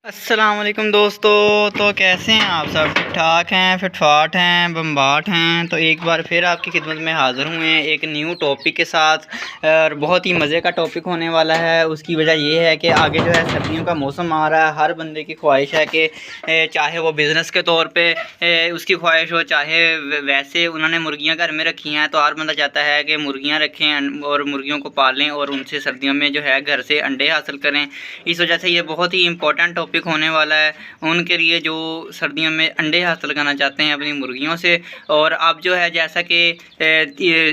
अस्सलाम वालेकुम दोस्तों। तो कैसे हैं आप सब? ठीक ठाक हैं, फिटफाट हैं, बम्बाट हैं। तो एक बार फिर आपकी खिदमत में हाज़िर हुए हैं एक न्यू टॉपिक के साथ। और बहुत ही मज़े का टॉपिक होने वाला है। उसकी वजह ये है कि आगे जो है सर्दियों का मौसम आ रहा है। हर बंदे की ख्वाहिश है कि चाहे वो बिज़नेस के तौर पे उसकी ख्वाहिश हो, चाहे वैसे उन्होंने मुर्गियाँ घर में रखी हैं तो हर बंदा चाहता है कि मुर्गियाँ रखें और मुर्गियों को पालें और उनसे सर्दियों में जो है घर से अंडे हासिल करें। इस वजह से ये बहुत ही इंपॉर्टेंट टॉपिक होने वाला है उनके लिए जो सर्दियों में अंडे हासिल करना चाहते हैं अपनी मुर्गियों से। और अब जो है जैसा कि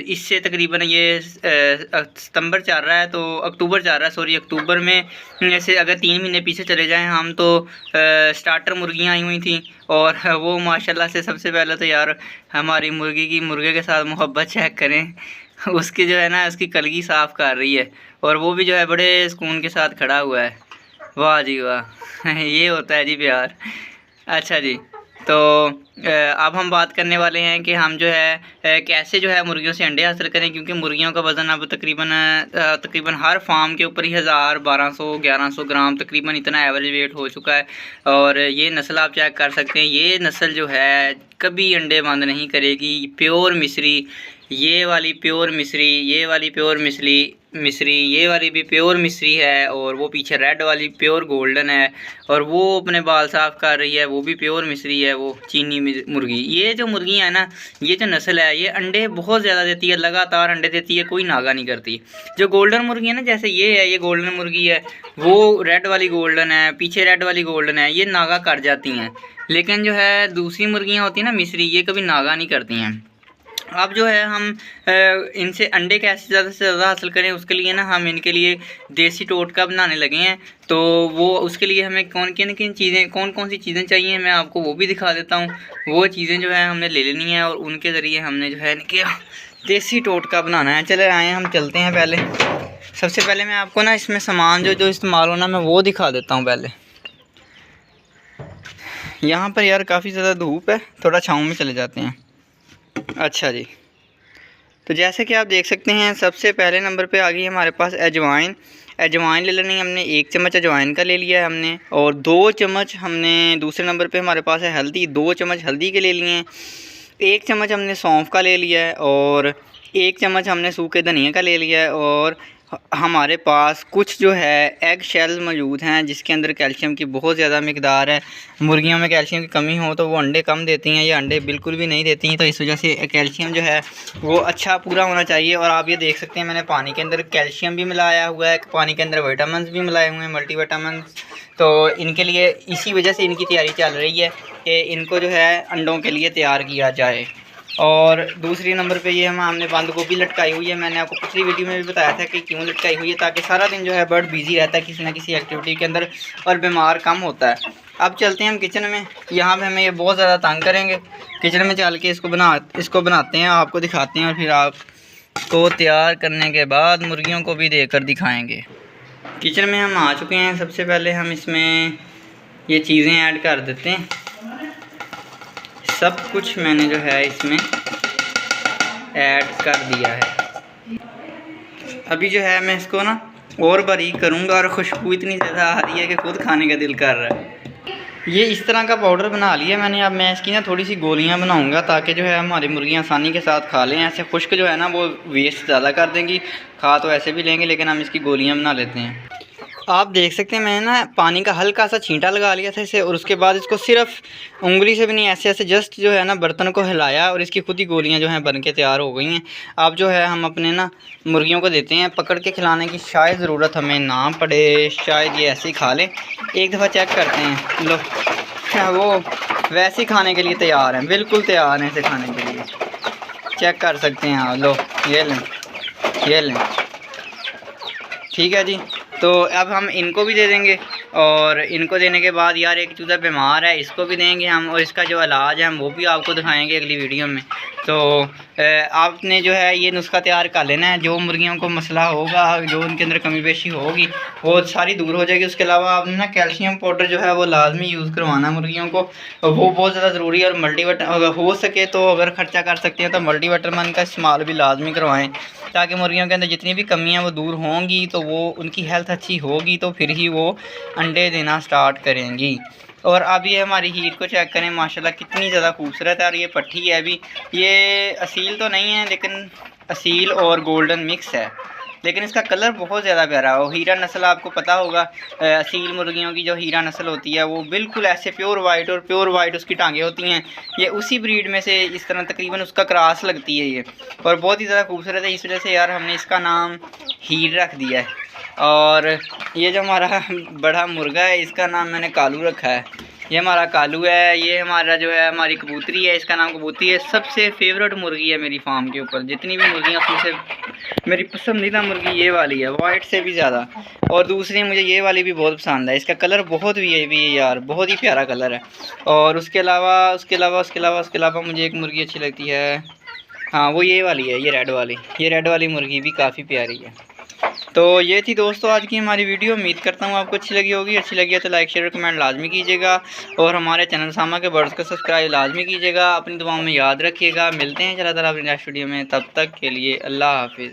इससे तकरीबन ये सितंबर चल रहा है, तो अक्टूबर चल रहा है, सॉरी अक्टूबर में ऐसे अगर 3 महीने पीछे चले जाएं हम तो स्टार्टर मुर्गियां आई हुई थी। और वो माशाल्लाह से सबसे पहले तो यार हमारी मुर्गी की मुर्गे के साथ मोहब्बत चेक करें। उसकी जो है ना उसकी कलगी साफ़ कर रही है और वो भी जो है बड़े सुकून के साथ खड़ा हुआ है। वाह जी वाह। ये होता है जी प्यार। अच्छा जी, तो अब हम बात करने वाले हैं कि हम जो है कैसे जो है मुर्गियों से अंडे हासिल करें, क्योंकि मुर्गियों का वज़न अब तकरीबन हर फार्म के ऊपर ही 1000, 1200, 1100 ग्राम तकरीबन इतना एवरेज वेट हो चुका है। और ये नस्ल आप चेक कर सकते हैं, ये नस्ल जो है कभी अंडे बंद नहीं करेगी। प्योर मिस्री, ये वाली प्योर मिस्री, ये वाली प्योर मिस्री, ये वाली भी प्योर मिस्री है। और वो पीछे रेड वाली प्योर गोल्डन है। और वो अपने बाल साफ़ कर रही है, वो भी प्योर मिस्री है, वो चीनी मुर्गी। ये जो मुर्गी है ना, ये जो नस्ल है ये अंडे बहुत ज़्यादा देती है, लगातार अंडे देती है, कोई नागा नहीं करती। जो गोल्डन मुर्गी है ना, जैसे ये है, ये गोल्डन मुर्गी है, वो रेड वाली गोल्डन है, पीछे रेड वाली गोल्डन है, ये नागा कर जाती हैं। लेकिन जो है दूसरी मुर्गियाँ होती हैं ना मिस्री, ये कभी नागा नहीं करती हैं। अब जो है हम इनसे अंडे कैसे ज़्यादा से ज़्यादा हासिल करें, उसके लिए ना हम इनके लिए देसी टोटका बनाने लगे हैं। तो वो उसके लिए हमें कौन सी चीज़ें चाहिए मैं आपको वो भी दिखा देता हूँ। वो चीज़ें जो है हमने ले लेनी है और उनके ज़रिए हमने जो है इनके देसी टोटका बनाना है। चले आए हम चलते हैं। पहले सबसे पहले मैं आपको ना इसमें सामान जो इस्तेमाल होना मैं वो दिखा देता हूँ। पहले यहाँ पर यार काफ़ी ज़्यादा धूप है, थोड़ा छाँव में चले जाते हैं। अच्छा जी, तो जैसे कि आप देख सकते हैं सबसे पहले नंबर पे आ गई हमारे पास अजवाइन। अजवाइन ले लेनी हमने, 1 चम्मच अजवाइन का ले लिया है हमने। और 2 चम्मच हमने दूसरे नंबर पे हमारे पास है हल्दी, 2 चम्मच हल्दी के ले लिए हैं। 1 चम्मच हमने सौंफ का ले लिया है और 1 चम्मच हमने सूखे धनिया का ले लिया है। और हमारे पास कुछ जो है एग शेल मौजूद हैं जिसके अंदर कैल्शियम की बहुत ज़्यादा मिकदार है। मुर्गियों में कैल्शियम की कमी हो तो वो अंडे कम देती हैं, ये अंडे बिल्कुल भी नहीं देती हैं। तो इस वजह से कैल्शियम जो है वो अच्छा पूरा होना चाहिए। और आप ये देख सकते हैं मैंने पानी के अंदर कैल्शियम भी मिलाया हुआ है, पानी के अंदर विटामिन भी मिलाए हुए हैं, मल्टीविटामिन। तो इनके लिए इसी वजह से इनकी तैयारी चल रही है कि इनको जो है अंडों के लिए तैयार किया जाए। और दूसरी नंबर पे ये हमने बंद गोभी लटकाई हुई है। मैंने आपको पिछली वीडियो में भी बताया था कि क्यों लटकाई हुई है, ताकि सारा दिन जो है बर्ड बिज़ी रहता है किसी ना किसी एक्टिविटी के अंदर और बीमार कम होता है। अब चलते हैं हम किचन में। यहाँ पे हमें ये बहुत ज़्यादा तंग करेंगे। किचन में चल के इसको बनाते हैं, आपको दिखाते हैं और फिर आपको तैयार करने के बाद मुर्गियों को भी देकर दिखाएँगे। किचन में हम आ चुके हैं। सबसे पहले हम इसमें ये चीज़ें ऐड कर देते हैं। सब कुछ मैंने जो है इसमें ऐड कर दिया है। अभी जो है मैं इसको ना और बारीक करूँगा और खुशबू इतनी ज़्यादा आ रही है कि खुद खाने का दिल कर रहा है। ये इस तरह का पाउडर बना लिया मैंने। अब मैं इसकी ना थोड़ी सी गोलियां बनाऊंगा ताकि जो है हमारी मुर्गियां आसानी के साथ खा लें। ऐसे खुश्क जो है ना वो वेस्ट ज़्यादा कर देंगी, खा तो ऐसे भी लेंगे लेकिन हम इसकी गोलियां बना लेते हैं। आप देख सकते हैं मैंने ना पानी का हल्का सा छींटा लगा लिया था इसे, और उसके बाद इसको सिर्फ उंगली से भी नहीं ऐसे ऐसे जस्ट जो है ना बर्तन को हिलाया और इसकी खुद ही गोलियां जो हैं बन के तैयार हो गई हैं। अब जो है हम अपने ना मुर्गियों को देते हैं। पकड़ के खिलाने की शायद ज़रूरत हमें ना पड़े, शायद ये ऐसे ही खा लें। एक दफ़ा चेक करते हैं। लो वो वैसे ही खाने के लिए तैयार हैं, बिल्कुल तैयार हैं इसे खाने के लिए। चेक कर सकते हैं आप। लो ये लें, ये लें। ठीक है जी, तो अब हम इनको भी दे देंगे। और इनको देने के बाद यार एक चूज़ा बीमार है, इसको भी देंगे हम, और इसका जो इलाज है हम वो भी आपको दिखाएंगे अगली वीडियो में। तो आपने जो है ये नुस्खा तैयार कर लेना है। जो मुर्गियों को मसला होगा, जो उनके अंदर कमी पेशी होगी वो सारी दूर हो जाएगी। उसके अलावा आपने ना कैल्शियम पाउडर जो है वो लाजमी यूज़ करवाना मुर्गियों को, वो बहुत ज़्यादा ज़रूरी है। और मल्टीविटामिन अगर हो सके तो अगर ख़र्चा कर सकते हैं तो मल्टीविटामिन का इस्तेमाल भी लाजमी करवाएँ, ताकि मुर्गियों के अंदर जितनी भी कमियाँ वो दूर होंगी तो वो उनकी हेल्थ अच्छी होगी तो फिर ही वो अंडे देना स्टार्ट करेंगी। और अब ये हमारी हीर को चेक करें, माशाल्लाह कितनी ज़्यादा खूबसूरत है। और ये पट्टी है अभी, ये असील तो नहीं है लेकिन असील और गोल्डन मिक्स है, लेकिन इसका कलर बहुत ज़्यादा प्यारा है। और हीरा नस्ल आपको पता होगा, असील मुर्गियों की जो हीरा नस्ल होती है वो बिल्कुल ऐसे प्योर वाइट, और प्योर वाइट उसकी टांगें होती हैं। ये उसी ब्रीड में से इस तरह तकरीबन उसका क्रॉस लगती है ये, और बहुत ही ज़्यादा खूबसूरत है। इस वजह से यार हमने इसका नाम हीर रख दिया है। और ये जो हमारा बड़ा मुर्गा है इसका नाम मैंने कालू रखा है। ये हमारा कालू है। ये हमारा जो है हमारी कबूतरी है, इसका नाम कबूतरी है। सबसे फेवरेट मुर्गी है मेरी फार्म के ऊपर, जितनी भी मुर्गियाँ उसमें से मेरी पसंदीदा मुर्गी ये वाली है, वाइट से भी ज़्यादा। और दूसरी मुझे ये वाली भी बहुत पसंद है, इसका कलर बहुत भी है यार, बहुत ही प्यारा कलर है। और उसके अलावा मुझे एक मुर्गी अच्छी लगती है, हाँ वो ये वाली है, ये रेड वाली मुर्गी भी काफ़ी प्यारी है। तो ये थी दोस्तों आज की हमारी वीडियो। उम्मीद करता हूँ आपको अच्छी लगी होगी। अच्छी लगी है तो लाइक शेयर कमेंट लाजमी कीजिएगा, और हमारे चैनल सामा के बर्ड्स को सब्सक्राइब लाजमी कीजिएगा। अपनी दुआओं में याद रखिएगा। मिलते हैं इंशाअल्लाह ताला अपनी नेक्स्ट वीडियो में, तब तक के लिए अल्लाह हाफिज़।